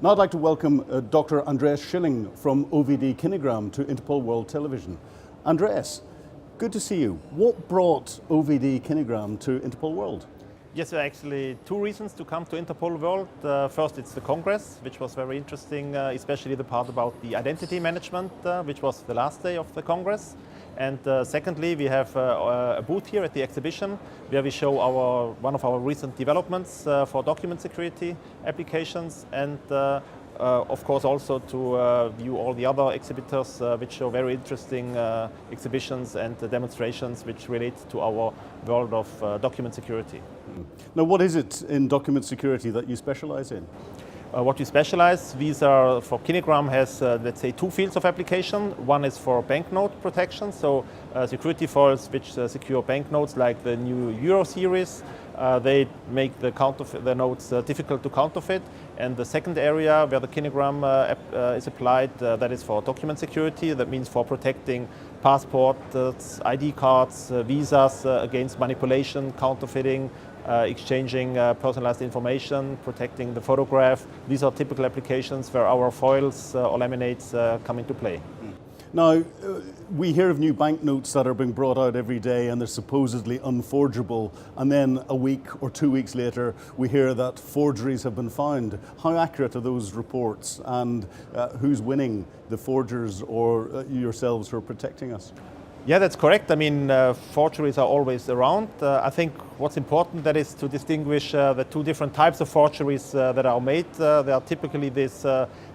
Now I'd like to welcome Dr. Andreas Schiling from OVD Kinegram to Interpol World Television. Andreas, good to see you. What brought OVD Kinegram to Interpol World? Yes, there are actually two reasons to come to Interpol World. First, it's the Congress, which was very interesting, especially the part about the identity management, which was the last day of the Congress. And secondly, we have a booth here at the exhibition where we show one of our recent developments for document security applications, and of course also to view all the other exhibitors which show very interesting exhibitions and demonstrations which relate to our world of document security. Now, what is it in document security that you specialize in? What we specialize, these are, for Kinegram has, let's say, two fields of application. One is for banknote protection, so security foils which secure banknotes like the new Euro series. They make the notes difficult to counterfeit. And the second area where the Kinegram is applied, that is for document security. That means for protecting passports, ID cards, visas against manipulation, counterfeiting, exchanging personalized information, protecting the photograph. These are typical applications where our foils or laminates come into play. Now, we hear of new banknotes that are being brought out every day and they're supposedly unforgeable, and then a week or 2 weeks later we hear that forgeries have been found. How accurate are those reports, and who's winning, the forgers or yourselves who are protecting us? Yeah, that's correct. I mean, forgeries are always around. I think what's important that is to distinguish the two different types of forgeries that are made. There are typically these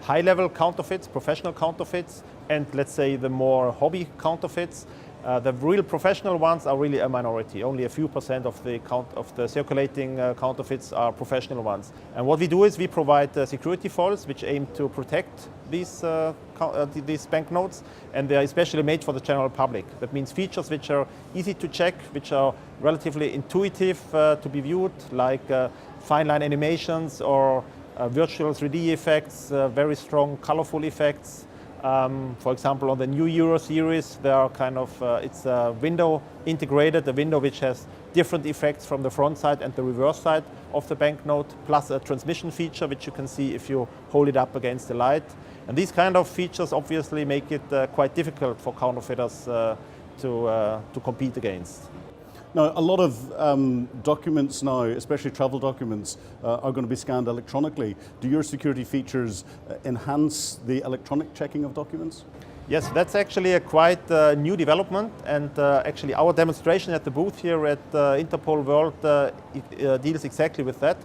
high-level counterfeits, professional counterfeits, and let's say the more hobby counterfeits. The real professional ones are really a minority. Only a few percent of the circulating counterfeits are professional ones. And what we do is we provide security foils which aim to protect these banknotes, and they are especially made for the general public. That means features which are easy to check, which are relatively intuitive to be viewed, like fine line animations or virtual 3D effects, very strong colorful effects. For example, on the new Euro series, there are it's a window integrated, a window which has different effects from the front side and the reverse side of the banknote, plus a transmission feature which you can see if you hold it up against the light. And these kind of features obviously make it quite difficult for counterfeiters to compete against. Now, a lot of documents now, especially travel documents, are going to be scanned electronically. Do your security features enhance the electronic checking of documents? Yes, that's actually a quite new development, and actually our demonstration at the booth here at Interpol World deals exactly with that.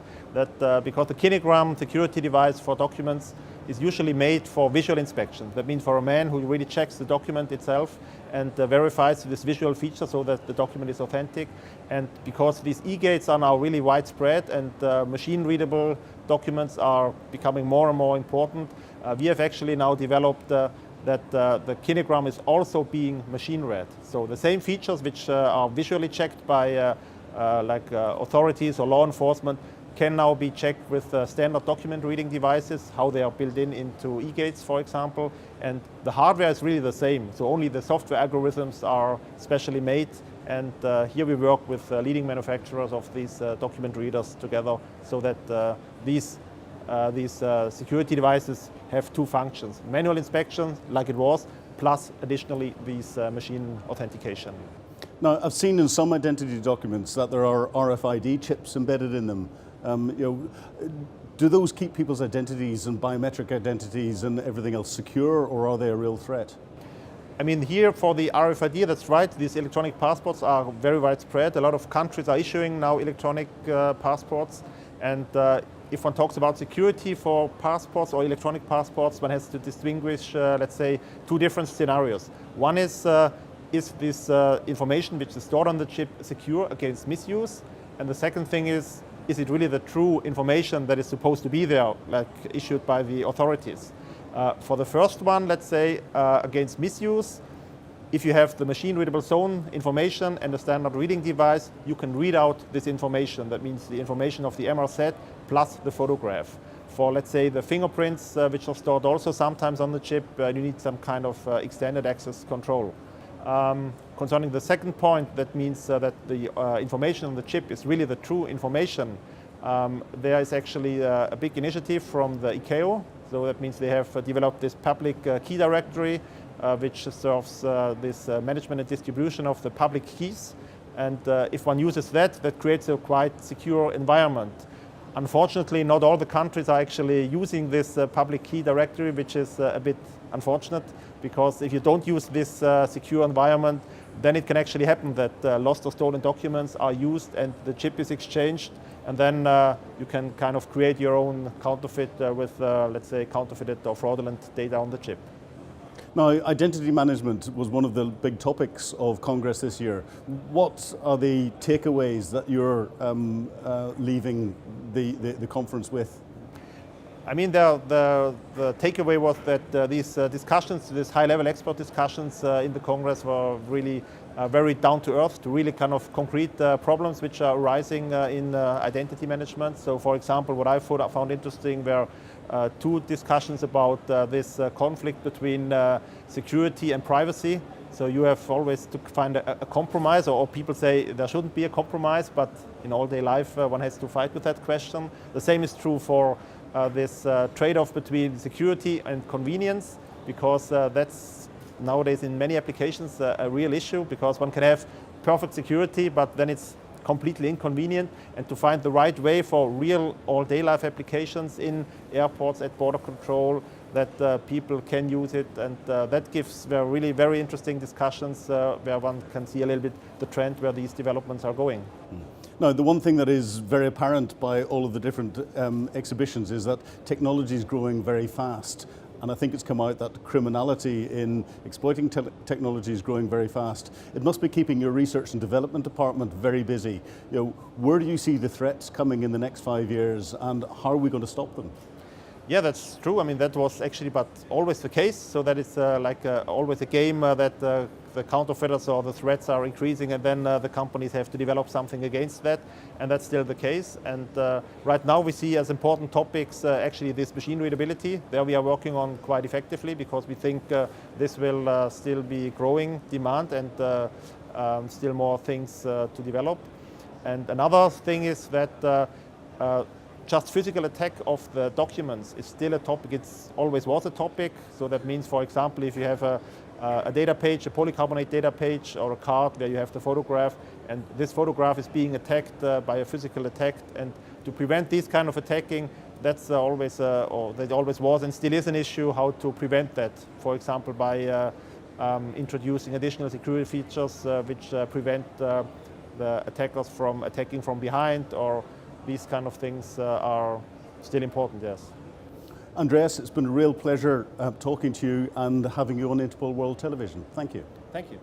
Because the Kinegram security device for documents is usually made for visual inspection. That means for a man who really checks the document itself and verifies this visual feature so that the document is authentic. And because these e-gates are now really widespread and machine-readable documents are becoming more and more important, we have actually now developed that the Kinegram is also being machine-read. So the same features which are visually checked by authorities or law enforcement can now be checked with standard document reading devices, how they are built into e-gates, for example. And the hardware is really the same, so only the software algorithms are specially made. And here we work with leading manufacturers of these document readers together, so that these security devices have two functions: manual inspection, like it was, plus additionally these machine authentication. Now, I've seen in some identity documents that there are RFID chips embedded in them. Do those keep people's identities and biometric identities and everything else secure, or are they a real threat? I mean, here for the RFID, that's right, these electronic passports are very widespread. A lot of countries are issuing now electronic passports, and if one talks about security for passports or electronic passports, one has to distinguish, let's say, two different scenarios. One is this information which is stored on the chip secure against misuse? And the second thing is it really the true information that is supposed to be there, like issued by the authorities? For the first one, let's say, against misuse, if you have the machine-readable zone information and a standard reading device, you can read out this information. That means the information of the MRZ plus the photograph. For, let's say, the fingerprints, which are stored also sometimes on the chip, you need some kind of extended access control. Concerning the second point, that means that the information on the chip is really the true information. There is actually a big initiative from the ICAO, So that means they have developed this public key directory, which serves this management and distribution of the public keys. And if one uses that, that creates a quite secure environment. Unfortunately, not all the countries are actually using this public key directory, which is a bit unfortunate, because if you don't use this secure environment, then it can actually happen that lost or stolen documents are used and the chip is exchanged, and then you can kind of create your own counterfeit with, let's say, counterfeited or fraudulent data on the chip. Now, identity management was one of the big topics of Congress this year. What are the takeaways that you're leaving the conference with? I mean, the takeaway was that these discussions, these high-level expert discussions in the Congress were really very down to earth, to really kind of concrete problems which are arising in identity management. So, for example, what I found interesting were two discussions about this conflict between security and privacy. So you have always to find a compromise, or people say there shouldn't be a compromise, but in all-day life one has to fight with that question. The same is true for this trade-off between security and convenience, because that's nowadays in many applications a real issue, because one can have perfect security, but then it's completely inconvenient, and to find the right way for real all-day life applications in airports, at border control, that people can use it, and that gives really very interesting discussions where one can see a little bit the trend where these developments are going. Now, the one thing that is very apparent by all of the different exhibitions is that technology is growing very fast. And I think it's come out that criminality in exploiting technology is growing very fast. It must be keeping your research and development department very busy. You know, where do you see the threats coming in the next 5 years, and how are we going to stop them? Yeah, that's true. I mean, that was actually but always the case. So that is always a game that the counterfeiters or the threats are increasing, and then the companies have to develop something against that, and that's still the case. And right now we see as important topics actually this machine readability. There we are working on quite effectively, because we think this will still be growing demand, and still more things to develop. And another thing is that just physical attack of the documents is still a topic. It's always was a topic. So that means, for example, if you have a data page, a polycarbonate data page, or a card where you have the photograph, and this photograph is being attacked by a physical attack, and to prevent this kind of attacking, that's always, or that always was and still is an issue, how to prevent that. For example, by introducing additional security features which prevent the attackers from attacking from behind, or these kind of things are still important, yes. Andreas, it's been a real pleasure talking to you and having you on Interpol World Television. Thank you. Thank you.